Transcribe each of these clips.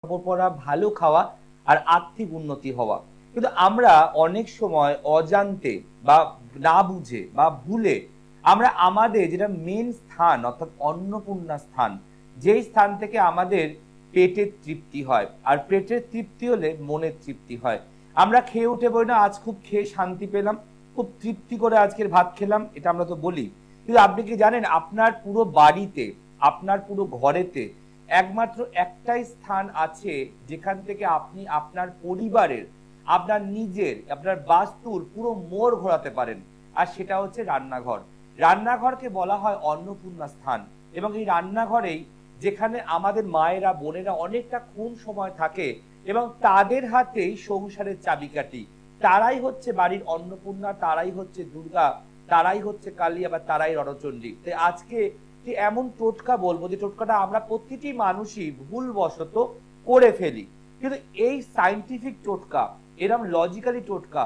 কাপড় পরা, ভালো খাওয়া আর আর্থিক উন্নতি হওয়া। কিন্তু আমরা অনেক সময় অজান্তে বা না বুঝে বা ভুলে আমরা আমাদের যেটা মেন স্থান অর্থাৎ অন্নপূর্ণা স্থান, যেই স্থান থেকে আমাদের পেটের তৃপ্তি হয়, আর পেটের তৃপ্তি হলে মনের তৃপ্তি হয়। আমরা খেয়ে উঠে বলি না আজ খুব খেয়ে শান্তি পেলাম, খুব তৃপ্তি করে আজকের ভাত খেলাম, এটা আমরা তো বলি। কিন্তু আপনি কি জানেন আপনার পুরো বাড়িতে, আপনার পুরো ঘরেতে একমাত্র একটাই স্থান আছে যেখান থেকে আপনি আপনার পরিবারের, আপনার নিজের, আপনার বাস্তুর পুরো মোড় ঘোরাতে পারেন, আর সেটা হচ্ছে রান্নাঘর। রান্নাঘরকে বলা হয় অন্নপূর্ণা স্থান। এবং এই রান্নাঘরেই যেখানে আমাদের মায়েরা, বোনেরা অনেকটা কম সময় থাকে এবং তাদের হাতেই সংসারের চাবিকাঠি। তারাই হচ্ছে বাড়ির অন্নপূর্ণা, তারাই হচ্ছে দুর্গা, তারাই হচ্ছে কালী, আবার তারাই রণচণ্ডী। তাই আজকে এমন টোটকা বলবো যে টোটকাটা আমরা প্রতিটি মানুষই ভুলবশত করে ফেলি, কিন্তু এই সায়েন্টিফিক টোটকা, এরকম লজিক্যালি টোটকা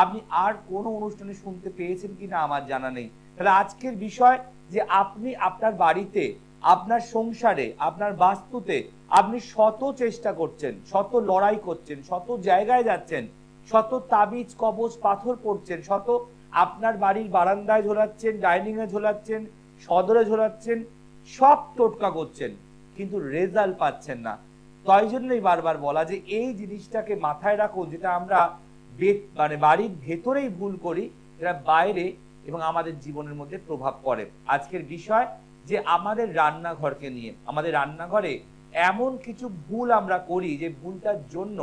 আপনি আর কোনো অনুষ্ঠানে শুনতে পেয়েছেন কিনা আমার জানা নেই। তাহলে আজকের বিষয় যে আপনি আপনার বাড়িতে, আপনার সংসারে, আপনার বাস্তুতে আপনি শত চেষ্টা করছেন, শত লড়াই করছেন, শত জায়গায় যাচ্ছেন, শত তাবিজ কবচ পাথর পড়ছেন, শত আপনার বাড়ির বারান্দায় ঝোলাচ্ছেন, ডাইনিং এ ঝোলাচ্ছেন, সদরে ঝোলাচ্ছেন, সব টোটকা করছেন, কিন্তু রেজাল্ট পাচ্ছেন না। তাই জন্যই বারবার বলা যে এই জিনিসটাকে মাথায় রাখুন, যেটা আমরা মানে বাড়ির ভেতরেই ভুল করি, যেটা বাইরে এবং আমাদের জীবনের মধ্যে প্রভাব পড়ে। আজকের বিষয় যে আমাদের রান্নাঘরকে নিয়ে, আমাদের রান্নাঘরে এমন কিছু ভুল আমরা করি যে ভুলটার জন্য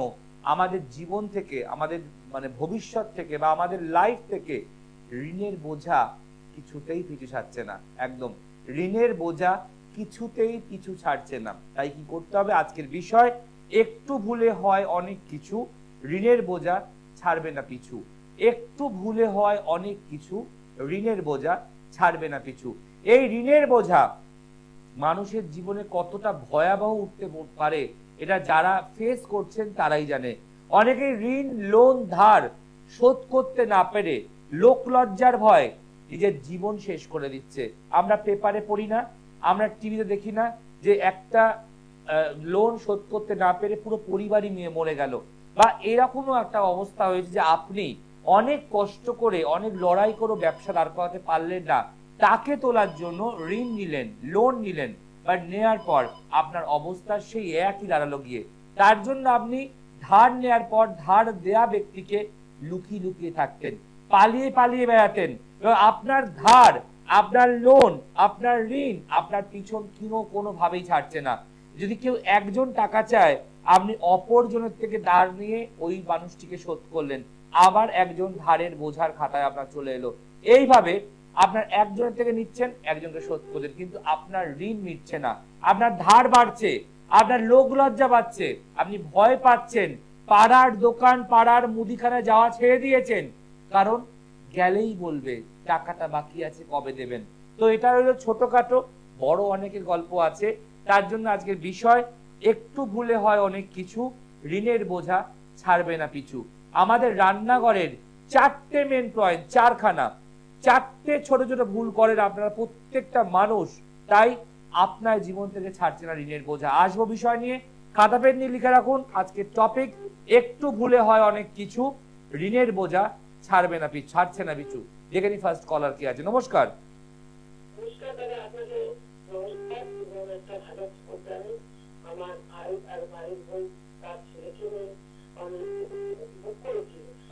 আমাদের জীবন থেকে, আমাদের মানে ভবিষ্যৎ থেকে বা আমাদের লাইফ থেকে ঋণের বোঝা কিছুতেই পিছু ছাড়ছে না। একদম ঋণের বোঝা কিছুতেই পিছু ছাড়ছে না। তাই কি করতে হবে? আজকের বিষয়, একটু ভুলে হয় অনেক কিছু, ঋণের বোঝা ছাড়বে না পিছু। একটু ভুলে হয় অনেক কিছু, ঋণের বোঝা ছাড়বে না পিছু। এই ঋণের বোঝা মানুষের জীবনে কতটা ভয়াবহ উঠতে পারে এটা যারা ফেস করছেন তারাই জানে। অনেকেই ঋণ, লোন, ধার শোধ করতে না পেরে লোক লজ্জার ভয় নিজের জীবন শেষ করে দিচ্ছে। আমরা পেপারে পড়ি না, আমরা টিভিতে দেখি না যে একটা লোন শোধ করতে না পেরে পুরো পরিবারই নিয়ে মরে গেল, বা এরকমও একটা অবস্থা হয়েছে যে আপনি অনেক কষ্ট করে, অনেক লড়াই করে ব্যবসা দাঁড় করাতে পারলেন না, তাকে তোলার জন্য ঋণ নিলেন, লোন নিলেন, বাট নেয়ার পর আপনার অবস্থা সেই একই দাঁড়ালো গিয়ে। তার জন্য আপনি ধার নেয়ার পর ধার দেয়া ব্যক্তিকে লুকিয়ে লুকিয়ে থাকতেন, পালিয়ে পালিয়ে বেড়াতেন, এবং আপনার ধার, আপনার লোন, আপনার ঋণ আপনার পিছন কোনোভাবেই ছাড়ছে না। যদি কেউ একজন টাকা চায়, আপনি অপরজনের থেকে ধার নিয়ে ওই মানুষটিকে শোধ করলেন, আবার একজন ধারের বোঝার খাতায় আপনার চলে এলো। এইভাবে আপনার একজনের থেকে নিচ্ছেন, একজনকে শোধ করলেন, কিন্তু আপনার ঋণ মিটছে না, আপনার ধার বাড়ছে, আপনার লোক লজ্জা বাড়ছে, আপনি ভয় পাচ্ছেন, পাড়ার দোকান, পাড়ার মুদিখানায় যাওয়া ছেড়ে দিয়েছেন, কারণ গেলেই বলবে টাকাটা বাকি আছে, কবে দেবেন। তো এটা হলো ছোটখাটো, বড় অনেকের গল্প আছে। তার জন্য আজকের বিষয়, একটু ভুলে হয় অনেক কিছু, ঋণের বোঝা ছাড়বে না পিছু। আমাদের রান্নাঘরের চারটে মেন পয়েন্ট, চারটে ছোট ছোট ভুল করেন আপনারা প্রত্যেকটা মানুষ, তাই আপনার জীবন থেকে ছাড়ছে না ঋণের বোঝা। আসবো বিষয় নিয়ে, খাতা পেন নিয়ে লিখে রাখুন আজকের টপিক, একটু ভুলে হয় অনেক কিছু, ঋণের বোঝা ছাড়বে না পিছু, ছাড়ছে না পিছু। দেখে নি ফার্স্ট কলার কি আছে। নমস্কার।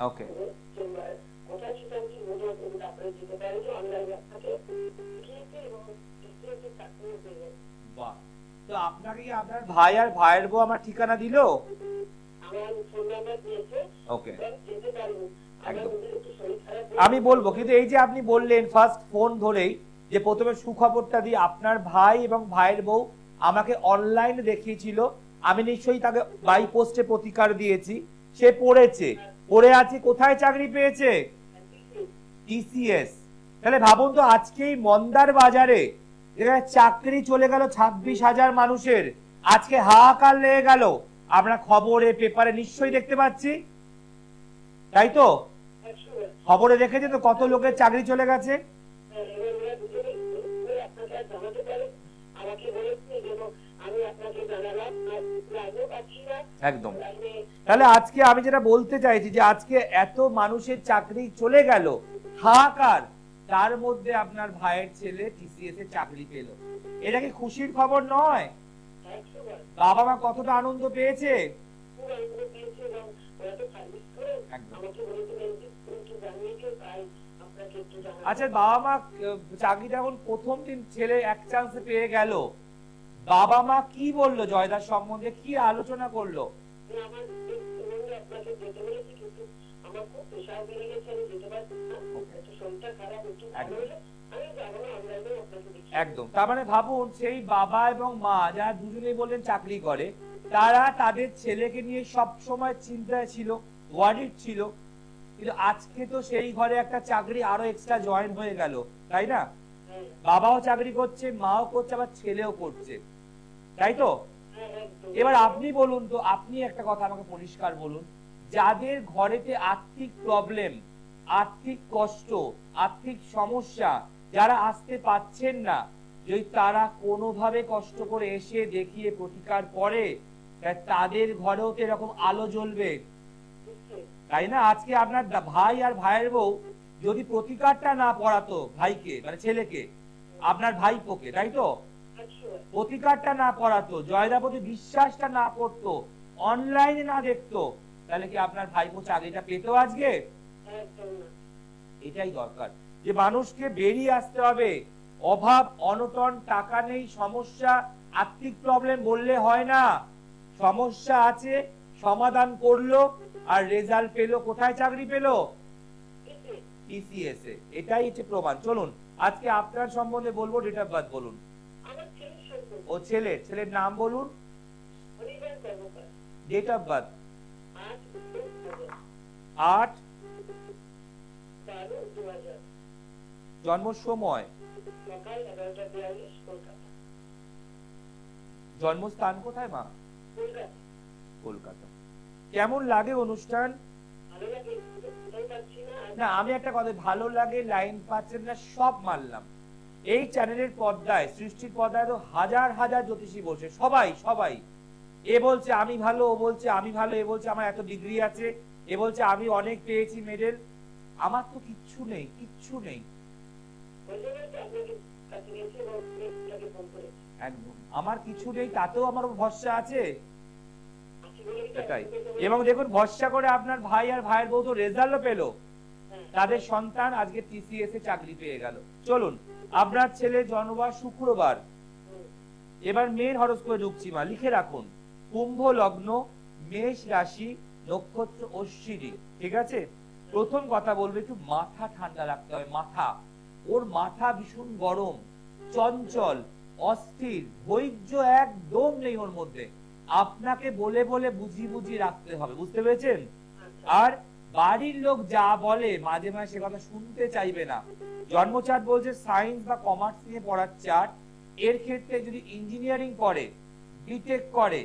ওকে, তো আপনাকে আপনার ভাই আর ভাইয়ের বউ আমার ঠিকানা দিল? ওকে, আমি বলবো, কিন্তু এই যে আপনি বললেন ফার্স্ট ফোন ধরেই যে প্রথমে সুখবরটা দিয়ে, আপনার ভাই এবং ভাইয়ের বউ আমাকে অনলাইনে দেখিয়েছিল, আমি নিশ্চয়ই তাকে বাই পোস্টে প্রতিকার দিয়েছি, সে পড়েছে, পড়ে আছে, কোথায় চাকরি পেয়েছে? টিসিএস। তাহলে ভাবুন তো, আজকেই মন্দার বাজারে চাকরি চলে গেল 26,000 মানুষের, আজকে হাহাকার লেগে গেল। আমরা খবরে, পেপারে নিশ্চয়ই দেখতে পাচ্ছি, তাই তো? খবরে দেখেছেন তো কত লোকের চাকরি চলে গেছে। আমি আপনাকে জানালাম আর লাইনও পাচ্ছি না। একদম। তাহলে আজকে আমি যেটা বলতে চাইছি যে আজকে এত মানুষের চাকরি চলে গেল, হাহাকার, তার মধ্যে আপনার ভাইয়ের ছেলে টিসিএস এ চাকরি পেল, এটা কি খুশির খবর নয়? বাবা মা কতটা আনন্দ পেয়েছে? আচ্ছা, বাবা মা চাকরিটা এখন প্রথম দিন ছেলে এক চান্সে পেয়ে গেল, বাবা মা কি বললো জয়দার সম্বন্ধে, কি আলোচনা করলো? একদম। তার মানে ভাবুন, সেই বাবা এবং মা যারা দুজনেই বললেন চাকরি করে, তারা তাদের ছেলেকে নিয়ে সব সময় চিন্তায় ছিল, ওয়ারিড ছিল, কিন্তু আজকে তো সেই ঘরে একটা চাকরি আরো এক্সট্রা জয়েন হয়ে গেল, তাই না? বাবাও চাকরি করছে, মাও করছে, আবার ছেলেও করছে, তাই তো? এবার আপনি বলুন তো, আপনি একটা কথা আমাকে পরিষ্কার বলুন, যাদের ঘরেতে আর্থিক প্রবলেম, আর্থিক কষ্ট, আর্থিক সমস্যা, যারা আসতে পাচ্ছেন না, যদি তারা কোনোভাবে কষ্ট করে এসে দেখিয়ে প্রতিকার করে, তাদের ঘরেও তো এরকম আলো জ্বলবে, তাই না? আজকে আপনার ভাই আর ভাইয়ের বউ যদি প্রতিকারটা না পড়াতো ভাইকে, মানে ছেলেকে, আপনার ভাইপোকে, তাই তো, প্রতিকারটা না পড়াতো, জয়দার প্রতি বিশ্বাসটা না করতো, অনলাইনে না দেখতো, তাহলে কি আপনার ভাইপো চাকরিটা পেতো আজকে? এটাই দরকার, যে মানুষকে বেরিয়ে আসতে হবে। অভাব, অনটন, টাকা নেই, সমস্যা, আর্থিক প্রবলেম বললে হয় না। সমস্যা আছে, সমাধান করলো, আর রেজাল্ট পেলো, কোথায় চাকরি পেলো? টিসিএস এ। এটাই হচ্ছে প্রমাণ। চলুন আজকে আপনার সম্বন্ধে বলবো, ডেট অফ বার্থ বলুন। ও ছেলের নাম বলুন, ডেট অফ বার্থ। 8/12/2000। জন্ম সময়? সকাল 11:42 কলকাতা। জন্মস্থান কোথায় মা? কলকাতা। কেমন লাগে অনুষ্ঠান? না, আমি একটা কথা, ভালো লাগে, লাইন পাচ্ছেন না, সব মানলাম। এই চ্যানেলের পর্দায়, সৃষ্টির পর্দায় তো হাজার হাজার জ্যোতিষী বসে, সবাই সবাই, এ বলছে আমি ভালো, ও বলছে আমি ভালো, এ বলছে আমার এত ডিগ্রি আছে, এ বলছে আমি অনেক পেয়েছি মেডেল। আমার তো কিচ্ছু নেই, কিচ্ছু নেই, একদম আমার কিছু নেই, তাতেও আমার ভরসা আছে। সেটাই। এবং দেখুন, ভরসা করে আপনার ভাই আর ভাইয়ের বউ তো রেজাল্টও পেলো, তাদের সন্তান আজকে টিসিএস এ চাকরি পেয়ে গেল। চলুন, আপনার ছেলে জন্মবার শুক্রবার। এবার মেন হরোস্কোপে ঢুকছি মা, লিখে রাখুন, কুম্ভ লগ্ন, মেষ রাশি, নক্ষত্র অশ্বিনী, ঠিক আছে? প্রথম কথা বলবো, একটু মাথা ঠান্ডা রাখতে হবে। মাথা, ওর মাথা ভীষণ গরম, চঞ্চল, অস্থির, ধৈর্য একদম নেই ওর মধ্যে। আপনাকে বলে বলে বুঝিয়ে বুঝিয়ে রাখতে হবে, বুঝতে পেরেছেন? আর বাড়ির লোক যা বলে মাঝে মাঝে সে কথা শুনতে চাইবে না। জন্মচার্ট বলছে সায়েন্স বা কমার্স নিয়ে পড়ার চার্ট। এর ক্ষেত্রে যদি ইঞ্জিনিয়ারিং করে, বিটেক করে,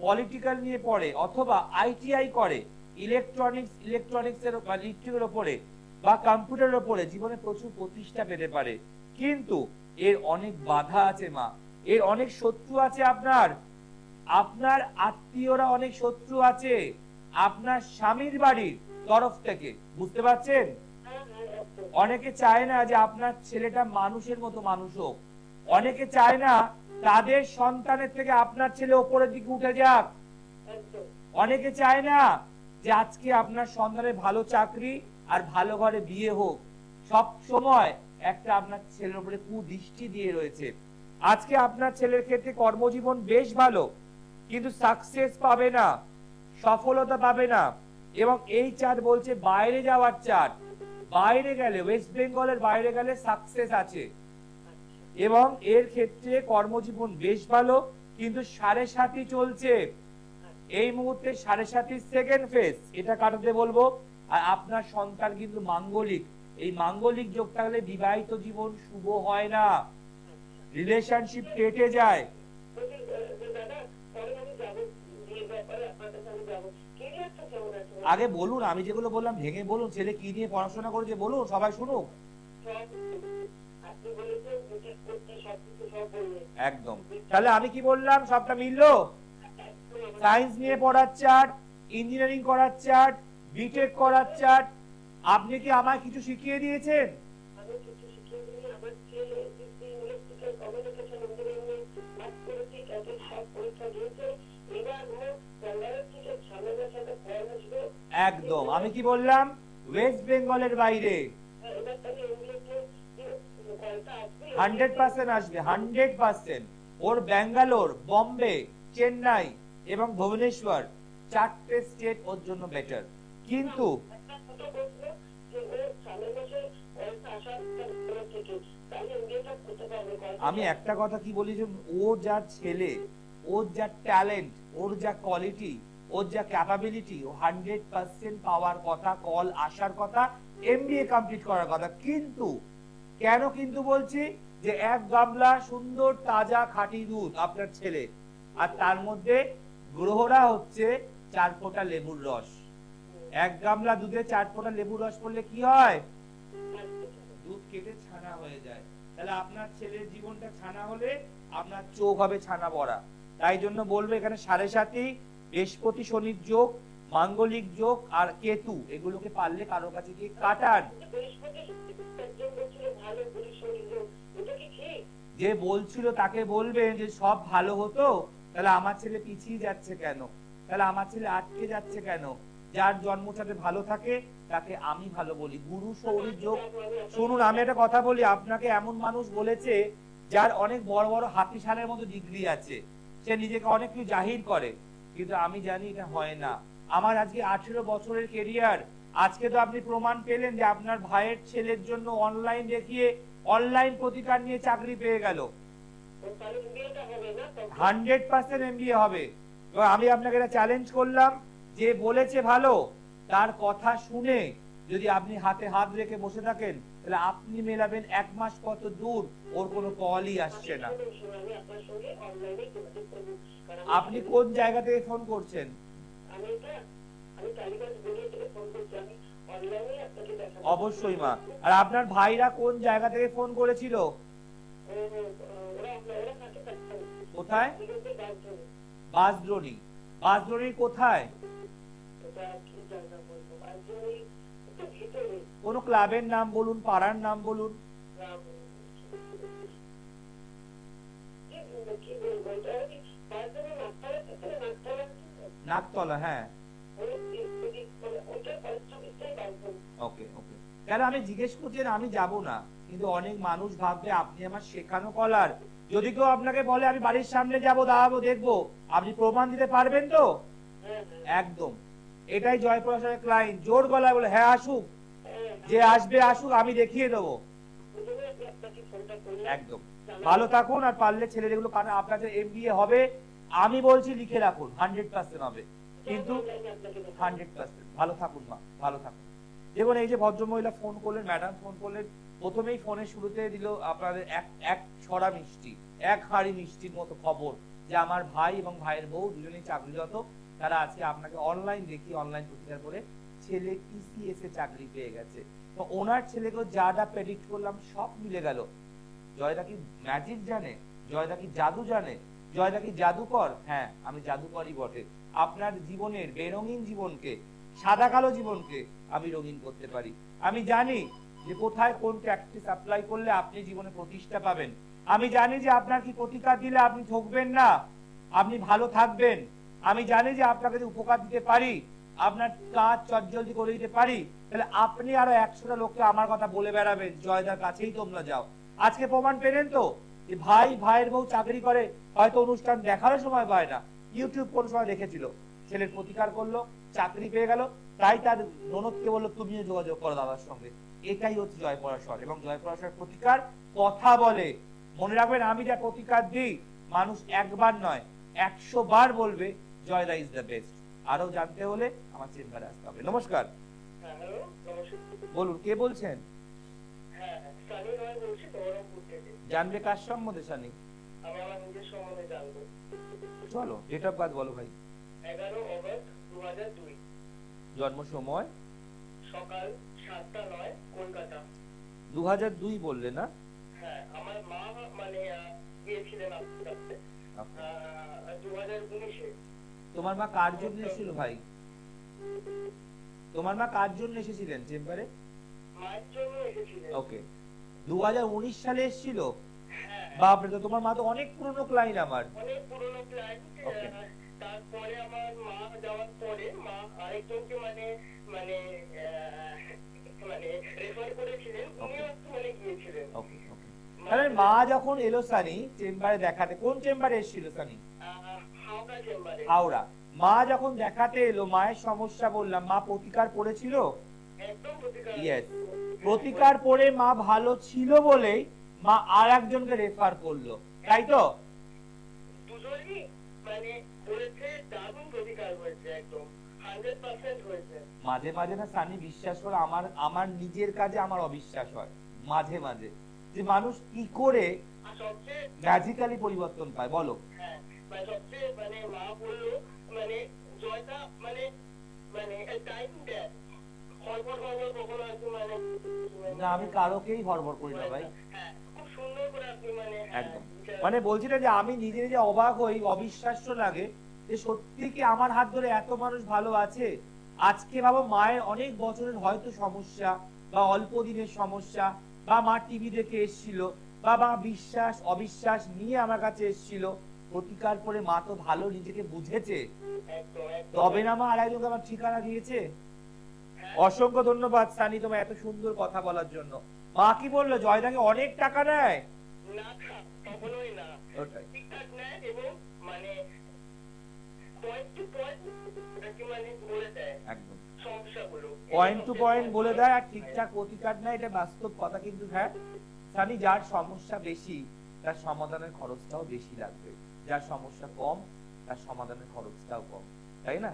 পলিটিক্যাল নিয়ে পড়ে, অথবা আইটিআই করে, ইলেকট্রনিক্স এর বা ইলেকট্রিকের উপরে বা কম্পিউটারের উপরে, জীবনে প্রচুর প্রতিষ্ঠা পেতে পারে। কিন্তু এর অনেক বাধা আছে মা, এর অনেক শত্রু আছে, আপনার আত্মীয়রা অনেক শত্রু আছে, আপনার স্বামীর বাড়ির তরফ থেকে, বুঝতে পারছেন? অনেকে চায় না যে আপনার ছেলেটা মানুষের মতো মানুষ হোক, অনেকে চায় না তাদের সন্তানের থেকে আপনার ছেলে ওপরের দিকে উঠে যাক, অনেকে চায় না যে আজকে আপনার সন্তানের ভালো চাকরি আর ভালো ঘরে বিয়ে হোক। সব সময় একটা আপনার ছেলের উপরে কুদৃষ্টি দিয়ে রয়েছে। আজকে আপনার ছেলের ক্ষেত্রে কর্মজীবন বেশ ভালো, কিন্তু সাকসেস পাবে না, সফলতা পাবে না। এবং এই চার্ট বলছে বাইরে যাওয়ার চার্ট, বাইরে গেলে, ওয়েস্ট বেঙ্গলের বাইরে গেলে সাকসেস আছে। এবং এর ক্ষেত্রে কর্মজীবন বেশ ভালো, কিন্তু 7.5 চলছে এই মুহূর্তে, 7.5 সেকেন্ড ফেজ, এটা কাটাতে বলবো। আর আপনার সন্তান কিন্তু মাঙ্গলিক, এই মাঙ্গলিক যোগ থাকলে বিবাহিত জীবন শুভ হয় না, রিলেশনশিপ কেটে যায়। আগে বলুন, আমি যেগুলো বললাম ভেঙে বলুন, ছেলে কি নিয়ে পড়াশোনা করেছে বলুন, সবাই শুনুক। একদম। তাহলে আমি কি বললাম সবটা মিললো? সায়েন্স নিয়ে পড়ার চার্ট, ইঞ্জিনিয়ারিং করার চার্ট, বিটেক করার চার্ট। আপনি কি আমায় কিছু শিখিয়ে দিয়েছেন? আমি কিছু শিখিয়ে দিই, আমার ছেলে SSC electrical communication engineering pass করেছে, তাদের সব পরীক্ষা দিয়েছে। এবার ও বেঙ্গালোর থেকে সামনের সাথে ফল আসবে। একদম, আমি কি বললাম? ওয়েস্ট বেঙ্গলের বাইরে। এবার তাহলে এমবিএতে কলটা আসবে, 100% আসবে, 100%। ওর ব্যাঙ্গালোর, বম্বে, চেন্নাই এবং ভুবনেশ্বর, 4টে স্টেট ওর জন্য বেটার। কিন্তু একটা কথা বলছিল যে ও সামনের মাসে কলটা আসার থেকে তাহলে এমবিএটা করতে পারবে। আমি একটা কথা কি বলি, যে ও যা ছেলে, ওর যা ট্যালেন্ট, ওর যা কোয়ালিটি, ওর যা ক্যাপাবিলিটি, ও 100% পাওয়ার কথা, কল আসার কথা, এমবিএ কমপ্লিট করার কথা। কিন্তু কেন কিন্তু বলছি, যে এক গামলা সুন্দর তাজা খাঁটি দুধ আপনার ছেলে, আর তার মধ্যে গ্রহরা হচ্ছে 4 ফোঁটা লেবুর রস। এক গামলা দুধে 4 ফোঁটা লেবুর রস পড়লে কি হয়? দুধ কেটে ছানা হয়ে যায়। তাহলে আপনার ছেলের জীবনটা ছানা হলে আপনার চোখ হবে ছানা ভরা। তাই জন্য বলবো, এখানে 7.5 বৃহস্পতি শনির যোগ, মাঙ্গলিক যোগ আর কেতু, এগুলোকে পারলে কারো কাছে গিয়ে কাটান। যে বলছিল তাকে বলবেন যে সব ভালো হতো, তাহলে আমার ছেলে পিছিয়ে যাচ্ছে কেন, তাহলে আমার ছেলে আটকে যাচ্ছে কেন? যার জন্মছকে ভালো থাকে তাকে আমি ভালো বলি। গুরু শৌরির যোগ। শুনুন, আমি একটা কথা বলি, আপনাকে এমন মানুষ বলেছে যার অনেক বড় বড় হাতিশালের মতো ডিগ্রি আছে, সে নিজেকে অনেক কিছু জাহির করে, কিন্তু আমি জানি এটা হয় না। আমার আজকে 18 বছরের কেরিয়ার। আজকে তো আপনি প্রমাণ পেলেন যে আপনার ভাইয়ের ছেলের জন্য অনলাইন দেখিয়ে অনলাইন প্রতিকার নিয়ে চাকরি পেয়ে গেল। 100% এমবিএ হবে। তো আমি আপনাকে এটা চ্যালেঞ্জ করলাম, যে বলেছে ভালো, তার কথা শুনে যদি আপনি হাতে হাত রেখে বসে থাকেন, তাহলে আপনি মেলাবেন 1 মাস কত দূর, ওর কোনো কলই আসছে না। আপনি কোন জায়গা থেকে ফোন করছেন? অবশ্যই মা। আর আপনার ভাইরা কোন জায়গা থেকে ফোন করেছিল? কোথায়? বাসদ্রোণী। বাসদ্রোণীর কোথায়? কোন ক্লাবের নাম বলুন, পাড়ার নাম বলুন। নাকতলা, হ্যাঁ। ওকে ওকে। কেন আমি জিজ্ঞেস করছি, আমি যাব না, কিন্তু অনেক মানুষ ভাববে আপনি আমার শেখানো কলার। যদি কেউ আপনাকে বলে আমি বাড়ির সামনে যাব, দাঁড়াবো, দেখবো, আপনি প্রমাণ দিতে পারবেন তো? একদম। এটাই জয়প্রকাশের ক্লায়েন্ট, জোর গলায় বলে হ্যাঁ আসুক, যে আসবে আসুক, আমি দেখিয়ে দেবো। একদম। ভালো থাকুন, আর পারলে ছেলের এগুলো, কারণ আপনার যে এমবিএ হবে, আমি বলছি লিখে রাখুন, 100% হবে। কিন্তু 100%। ভালো থাকুন মা, ভালো থাকুন। দেখুন, এই যে ভদ্রমহিলা ফোন করলেন, ম্যাডাম ফোন করলেন, প্রথমেই ফোনের শুরুতে দিল আপনাদের এক ছড়া মিষ্টি, এক হাঁড়ি মিষ্টির মতো খবর, যে আমার ভাই এবং ভাইয়ের বউ দুজনেই চাকরিরত। তারা আজকে আপনাকে অনলাইন দেখি, অনলাইন প্রতিকার করে ছেলে টিসিএস এ চাকরি পেয়ে গেছে। তো ওনার ছেলেকে যা যা প্রেডিক্ট করলাম সব মিলে গেল। জয়দা কি ম্যাজিক জানে? জয়দা কি জাদু জানে? জয়দা কি জাদুকর? হ্যাঁ, আমি জাদুকরই বটে। আপনার জীবনের বেরঙিন জীবনকে, সাদা কালো জীবনকে আমি রঙিন করতে পারি। আমি জানি যে কোথায় কোন প্র্যাকটিস অ্যাপ্লাই করলে আপনি জীবনে প্রতিষ্ঠা পাবেন। আমি জানি যে আপনার কি প্রতিকার দিলে আপনি ঠকবেন না, আপনি ভালো থাকবেন। আমি জানি যে আপনাকে যদি উপকার দিতে পারি, আপনার কাজ চটজলদি করে দিতে পারি, তাহলে আপনি আরো 100টা লোককে আমার কথা বলে বেড়াবেন, জয়দার কাছেই তোমরা যাও। আজকে প্রমাণ পেলেন তো, যে ভাই ভাইয়ের বউ চাকরি করে, হয়তো অনুষ্ঠান দেখারও সময় পায় না, ইউটিউব কোন সময় দেখেছিল, ছেলের প্রতিকার করলো, চাকরি পেয়ে গেল। তাই তার ননদকে বললো তুমিও যোগাযোগ করো দাদার সঙ্গে। এটাই হচ্ছে জয়পরাশর। এবং জয়পরাশর প্রতিকার কথা বলে। মনে রাখবেন, আমি যা প্রতিকার দিই, মানুষ একবার নয় 100 বার বলবে জয়দা ইজ দ্য বেস্ট। আরো জানতে হলে আমার চেম্বারে আসতে হবে। নমস্কার। বলুন, কে বলছেন? জানবে কার সম্বন্ধে? শানি, চলো ডেট অফ বার্থ বলো ভাই। 11 অগস্ট 2002। জন্ম সময়? সকাল 7:09, কলকাতা। 2002 বললে না? হ্যাঁ, আমার মা মানে গিয়েছিলেন আপনার কাছে 2019-এ। তোমার মা কার জন্য এসেছিল ভাই? তোমার মা কার জন্য এসেছিলেন চেম্বারে? মায়ের জন্য এসেছিলেন। ওকে, 2019 সালে এসেছিল? হ্যাঁ। বাপরে, তো তোমার মা তো অনেক পুরনো ক্লায়েন্ট আমার। অনেক পুরনো ক্লায়েন্ট। তারপরে আমার মা যাওয়ার পরে মা আরেকজনকে মানে মানে মানে রেফার করেছিলেন, উনিও মানে গিয়েছিলেন। ওকে ওকে, তাহলে মা যখন এলো সানি চেম্বারে দেখাতে, কোন চেম্বারে এসেছিল সানি? হাওড়া চেম্বারে। হাওড়া। মা যখন দেখাতে এলো, মায়ের সমস্যা বললাম, মা প্রতিকার করেছিল? একদম প্রতিকার। ইয়েস, প্রতিকার পরে মা ভালো ছিল বলেই মা আর একজনকে রেফার করলো, তাই তো? দুজনই মানে করেছে, দারুণ প্রতিকার হয়েছে, একদম 100% হয়েছে। মাঝে মাঝে না সানি, বিশ্বাস করে আমার নিজের কাজে আমার অবিশ্বাস হয় মাঝে মাঝে, যে মানুষ কি করে সবচেয়ে ম্যাজিক্যালি পরিবর্তন পায়, বলো। হ্যাঁ, মানে সবচেয়ে মানে মা বললো মানে জয়টা মানে মানে টাইম দেয়, হড়বড় কখনো আপনি মানে না, আমি কারোকেই হড়বড় করি না ভাই। হ্যাঁ, খুব সুন্দর করে আপনি মানে একদম, মানে বলছি না যে আমি নিজে নিজে অবাক হই, অবিশ্বাস্য লাগে যে সত্যি কি আমার হাত ধরে এত মানুষ ভালো আছে। আজকে ভাবো, মায়ের অনেক বছরের হয়তো সমস্যা বা অল্প দিনের সমস্যা, বা মা টিভি দেখে এসেছিল, বা মা বিশ্বাস অবিশ্বাস নিয়ে আমার কাছে এসেছিল, প্রতিকার করে মা তো ভালো নিজেকে বুঝেছে, তবে না মা আর একজনকে আমার ঠিকানা দিয়েছে। অসংখ্য ধন্যবাদ সানি তোমার এত সুন্দর কথা বলার জন্য। মা কি বললো, জয়দাকে অনেক টাকা নেয়? না, কখনোই না, ওটাই, ঠিকঠাক নেয় এবং মানে পয়েন্ট টু পয়েন্ট মানে বলে দেয় একদম সমস্যাগুলো, পয়েন্ট টু পয়েন্ট বলে দেয় আর ঠিকঠাক প্রতিকার নেয়, এটা বাস্তব কথা। কিন্তু হ্যাঁ সানি, যার সমস্যা বেশি তার সমাধানের খরচটাও বেশি লাগবে, যার সমস্যা কম তার সমাধানের খরচটাও কম, তাই না?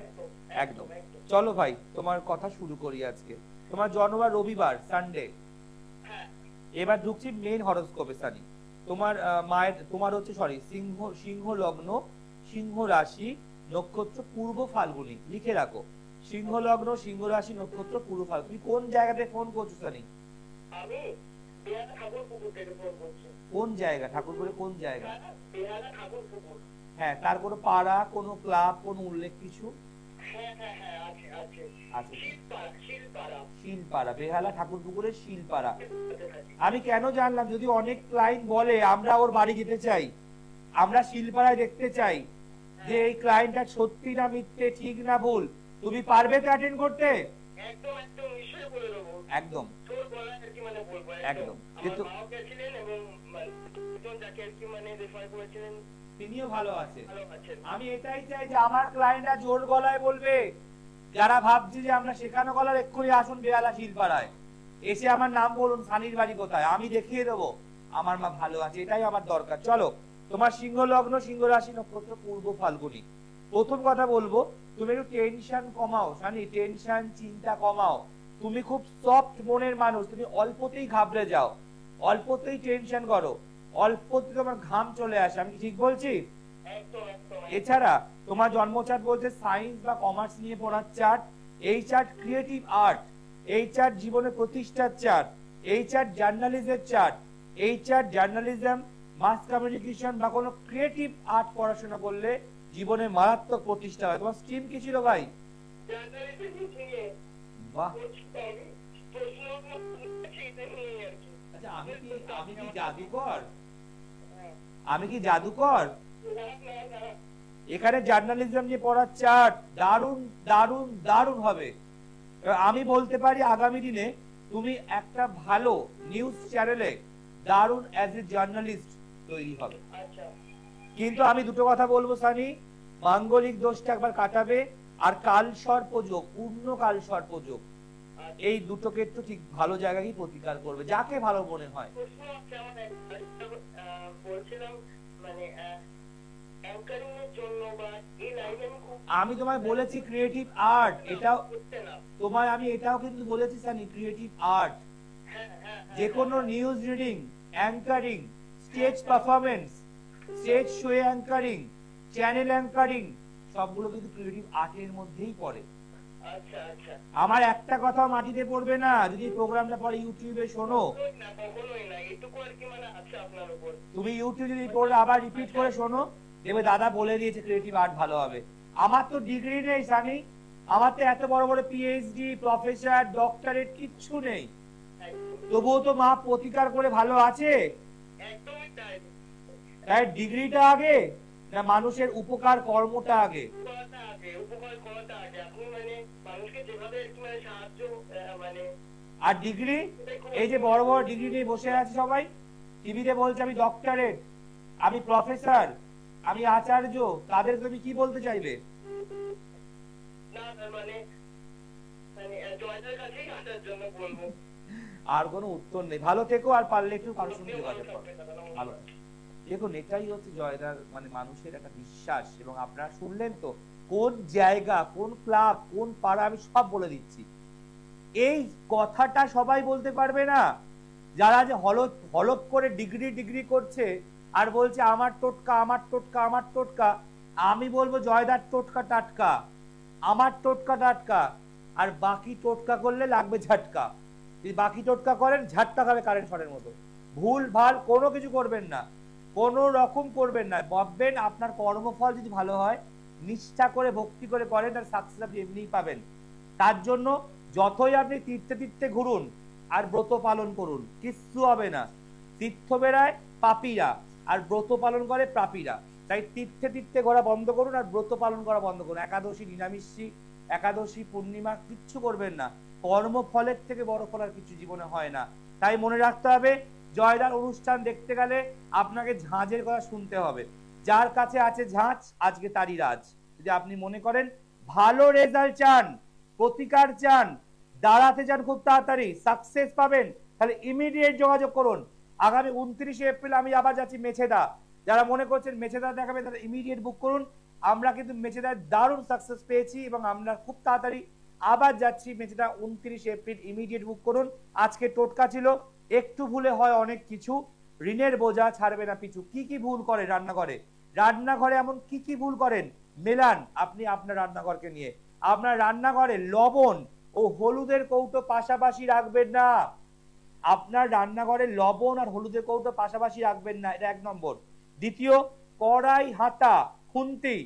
একদম। চলো ভাই, তোমার কথা শুরু করি আজকে। তোমার জন্মবার রবিবার, সানডে। এবার ঢুকছি মেইন হরোস্কোপে সানি। তোমার মায়ের, তোমার হচ্ছে সিংহ লগ্ন, সিংহ রাশি, নক্ষত্র পূর্ব ফাল্গুনী, লিখে রাখো। সিংহ লগ্ন, সিংহ রাশি, নক্ষত্র পূর্ব ফাল্গুনী। তুমি কোন জায়গাতে ফোন করছো সানি? আমি বেহালা ঠাকুরপুকুর থেকে ফোন করছি। কোন জায়গা? ঠাকুরপুরে কোন জায়গা? বেহালা ঠাকুরপুকুর। হ্যাঁ, তার কোনো পাড়া, কোনো ক্লাব, কোনো উল্লেখ কিছু? হ্যাঁ হ্যাঁ হ্যাঁ, আছে আছে আছে। শিলপাড়া। শিলপাড়া, বেহালা ঠাকুরপুকুরের শিলপাড়া। আমি কেন জানলাম, যদি অনেক ক্লায়েন্ট বলে আমরা ওর বাড়ি যেতে চাই, আমরা শিলপাড়ায় দেখতে চাই, যে এই ক্লায়েন্টটা সত্যি না মিথ্যে, ঠিক না ভুল, তুমি পারবে তো অ্যাটেন্ড করতে? একদম একদম, নিশ্চয়ই বলে দেবো। একদম তোর গলায় আর কি মানে বলবো একদম। কিন্তু মাও গেছিলেন এবং একজন যাকে আর কি মানে রেফার করেছিলেন তিনিও ভালো আছে। ভালো আছেন। আমি এটাই চাই যে আমার ক্লায়েন্টরা জোর গলায় বলবে, যারা ভাবছে যে আমরা শেখানো গলার, এক্ষুনি আসুন বেহালা শিলপাড়ায়, এসে আমার নাম বলুন, সানির বাড়ি কোথায়, আমি দেখিয়ে দেবো আমার মা ভালো আছে, এটাই আমার দরকার। চলো, তোমার সিংহ লগ্ন, সিংহ রাশি, নক্ষত্র পূর্ব ফাল্গুনী। প্রথম কথা বলবো, তুমি একটু টেনশন কমাও সানি, টেনশন চিন্তা কমাও। তুমি খুব সফট মনের মানুষ, তুমি অল্পতেই ঘাবড়ে যাও, অল্পতেই টেনশন করো, অল্পতে তোমার ঘাম চলে আসে, আমি কি ঠিক বলছি? এছাড়া তোমার জন্ম চার্ট বলছে সায়েন্স বা কমার্স নিয়ে পড়ার চার্ট, এই চার্ট ক্রিয়েটিভ আর্ট, এই চার্ট জীবনে প্রতিষ্ঠার চার্ট, এই চার্ট জার্নালিজমের চার্ট, এই চার্ট জার্নালিজম, মাস কমিউনিকেশন বা কোনো ক্রিয়েটিভ আর্ট পড়াশোনা করলে জীবনে মারাত্মক প্রতিষ্ঠা হয়। তোমার স্ট্রিম কি ছিল ভাই? বাহ, আচ্ছা, আমি কি জাদুকর? আমি কি জাদুকর? এখানে জার্নালিজম নিয়ে পড়ার চার্ট দারুণ দারুণ দারুণ হবে। আমি বলতে পারি আগামী দিনে তুমি একটা ভালো নিউজ চ্যানেলে দারুণ অ্যাজ এ জার্নালিস্ট তৈরি হবে। কিন্তু আমি দুটো কথা বলবো সানি, মাঙ্গলিক দোষটা একবার কাটাবে, আর কাল সর্পযোগ, পূর্ণ কাল সর্পযোগ, এই দুটোকে একটু ঠিক ভালো জায়গায় প্রতিকার করবে, যাকে ভালো মনে হয়। আমি তোমায় বলেছি ক্রিয়েটিভ আর্ট, এটাও তোমায় আমি এটাও কিন্তু বলেছি সানি, ক্রিয়েটিভ আর্ট, যে কোনো news reading, anchoring, stage performance, stage show anchoring, channel anchoring, সবগুলো কিন্তু ক্রিয়েটিভ আর্টের মধ্যেই পড়ে। আমার একটা কথা মাটিতে পড়বে না যদি প্রোগ্রামটা পরে ইউটিউবে শোনো। তুমি ইউটিউবে যদি পড়ে আবার রিপিট করে শোনো, দেখবে দাদা বলে দিয়েছে ক্রিয়েটিভ আর্ট ভালো হবে। আমার তো ডিগ্রি নেই সানি, আমার তো এত বড় বড় পিএইচডি, প্রফেসর, ডক্টরেট কিচ্ছু নেই, তবুও তো মা প্রতিকার করে ভালো আছে। একদমই তাই। তাই ডিগ্রিটা আগে না মানুষের উপকার কর্মটা আগে? উপকার করাটা আগে। আপনি মানে মানুষকে যেভাবে একটু মানে সাহায্য মানে। আর ডিগ্রি, এই যে বড় বড় ডিগ্রি নিয়ে বসে আছে সবাই, টিভিতে বলছে আমি ডক্টরেট, আমি প্রফেসর, আমি আচার্য, তাদের তুমি কি বলতে চাইবে? না মানে মানে জয়দার কাছেই আসার জন্য বলবো। আর কোনো উত্তর নেই। ভালো থেকো, আর পারলে একটু কারোর সঙ্গে যোগাযোগ করো। ভালো দেখুন, এটাই হচ্ছে জয়দার মানে মানুষের একটা বিশ্বাস। এবং আপনারা শুনলেন তো কোন জায়গা, কোন ক্লাব, কোন পাড়া, আমি সব বলে দিচ্ছি। এই কথাটা সবাই বলতে পারবে না। যারা যে হলপ করে ডিগ্রি করছে আর বলছে আমার টোটকা, আমার টোটকা, আমার টোটকা, আমি বলবো জয়দার টোটকা টাটকা, আমার টোটকা টাটকা। আর বাকি টোটকা করলে লাগবে ঝাটকা। যদি বাকি টোটকা করেন, ঝাটকা খাবে কারেন্ট শটের মতো। ভুল ভাল কোনো কিছু করবেন না, কোনো রকম করবেন না। ভাববেন আপনার কর্মফল যদি ভালো হয়, নিষ্ঠা করে ভক্তি করে করেন, তার সাকসেস আপনি এমনিই পাবেন। তার জন্য যতই আপনি তীর্থে ঘুরুন আর ব্রত পালন করুন, কিচ্ছু হবে না। তীর্থ বেড়ায় পাপীরা, আর ব্রত পালন করে প্রাপীরা। তাই তীর্থে ঘোরা বন্ধ করুন আর ব্রত পালন করা বন্ধ করুন। একাদশী, নিরামিষী, একাদশী, পূর্ণিমা কিচ্ছু করবেন না। কর্মফলের থেকে বড় ফল আর কিছু জীবনে হয় না। তাই মনে রাখতে হবে, জয়দার অনুষ্ঠান দেখতে গেলে আপনাকে ঝাঁঝের কথা শুনতে হবে। যার কাছে আছে ঝাঁঝ, আজকে তারই রাজ। যদি আপনি মনে করেন ভালো রেজাল্ট চান, প্রতিকার চান, দাঁড়াতে চান, খুব তাড়াতাড়ি সাকসেস পাবেন, তাহলে ইমিডিয়েট যোগাযোগ করুন। আগামী 29 এপ্রিল আমি আবার যাচ্ছি মেছেদা। যারা মনে করছেন মেছেদা দেখাবে, তারা ইমিডিয়েট বুক করুন। আমরা কিন্তু মেছেদায় দারুণ সাকসেস পেয়েছি এবং আমরা খুব তাড়াতাড়ি আবার যাচ্ছি মেছেদা 29 এপ্রিল। ইমিডিয়েট বুক করুন। আজকে টোটকা ছিল, একটু ভুলে হয় অনেক কিছু, ঋণের বোঝা ছাড়বে না পিছু। কি কি ভুল করে রান্নাঘরে এমন কি কি ভুল করেন, মেলান আপনি আপনার রান্নাঘরকে নিয়ে। আপনার রান্নাঘরে লবণ ও হলুদের কৌটো পাশাপাশি রাখবেন না। আপনার রান্নাঘরে লবণ আর হলুদের কৌটো পাশাপাশি রাখবেন না, এটা 1 নম্বর। দ্বিতীয়, কড়াই, হাতা, খুন্তি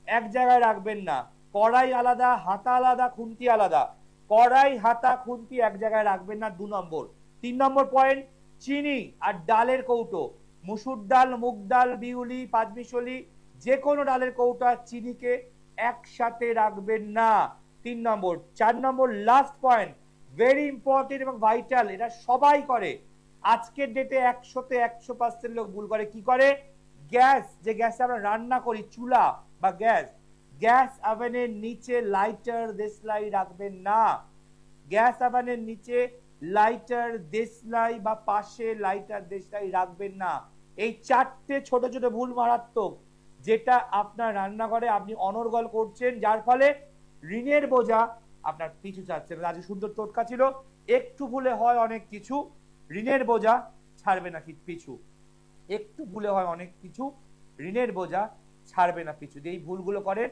এক জায়গায় রাখবেন না। কড়াই আলাদা, হাতা আলাদা, খুন্তি আলাদা। কড়াই, হাতা, খুন্তি এক জায়গায় রাখবেন না, 2 নম্বর। 3 নম্বর পয়েন্ট, চিনি আর ডালের কৌটো, মুসুর ডাল, মুগ ডাল, বিউলি, পাঁচমিশালি, যে কোনো ডালের কৌটো আর চিনিকে একসাথে রাখবেন না, 3 নম্বর। 4 নম্বর লাস্ট পয়েন্ট, ভেরি ইম্পর্টেন্ট এবং ভাইটাল, এটা সবাই করে। আজকের ডেটে 100তে 100% লোক ভুল করে। কি করে? গ্যাস, যে গ্যাসে আমরা রান্না করি, চুলা বা গ্যাস ওভেনের নিচে লাইটার, দেশলাই রাখবেন না। গ্যাস ওভেনের নিচে লাইটার, দেশলাই বা পাশে লাইটার, দেশলাই রাখবেন না। এই 4টে ছোট ছোট ভুল মারাত্মক, যেটা আপনার রান্নাঘরে আপনি অনর্গল করছেন, যার ফলে ঋণের বোঝা আপনার পিছু ছাড়ছে। আজ সুন্দর টোটকা ছিল, একটু ভুলে হয় অনেক কিছু, ঋণের বোঝা ছাড়বে না পিছু। একটু ভুলে হয় অনেক কিছু, ঋণের বোঝা ছাড়বে না পিছু। যে এই ভুলগুলো করেন,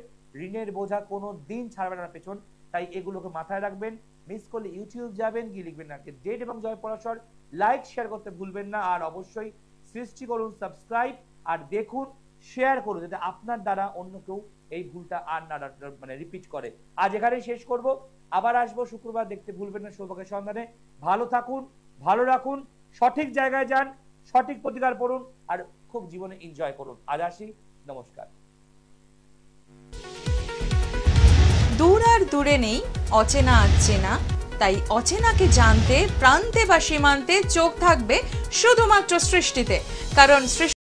ঋণের বোঝা কোনো দিন ছাড়বে না পেছন। তাই এগুলোকে মাথায় রাখবেন। মিস করলে ইউটিউব যাবেন, গিয়ে লিখবেন না ডেট এবং জয় পরাশর, লাইক শেয়ার করতে ভুলবেন না। আর অবশ্যই সৃষ্টি করুন সাবস্ক্রাইব, আর দেখুন, শেয়ার করুন, যাতে আপনার দ্বারা অন্য কেউ এই ভুলটা আর না মানে রিপিট করে। আজ এখানেই শেষ করব, আবার আসবো শুক্রবার। দেখতে ভুলবেন না সৌভাগ্যের সন্ধানে। ভালো থাকুন, ভালো রাখুন, সঠিক জায়গায় যান, সঠিক প্রতিকার করুন, আর খুব জীবনে এনজয় করুন। আজ আসি, নমস্কার। দূর আর দূরে নেই, অচেনা আচেনা, তাই অচেনাকে জানতে প্রান্তে বা সীমান্তে চোখ থাকবে শুধুমাত্র সৃষ্টিতে। কারণ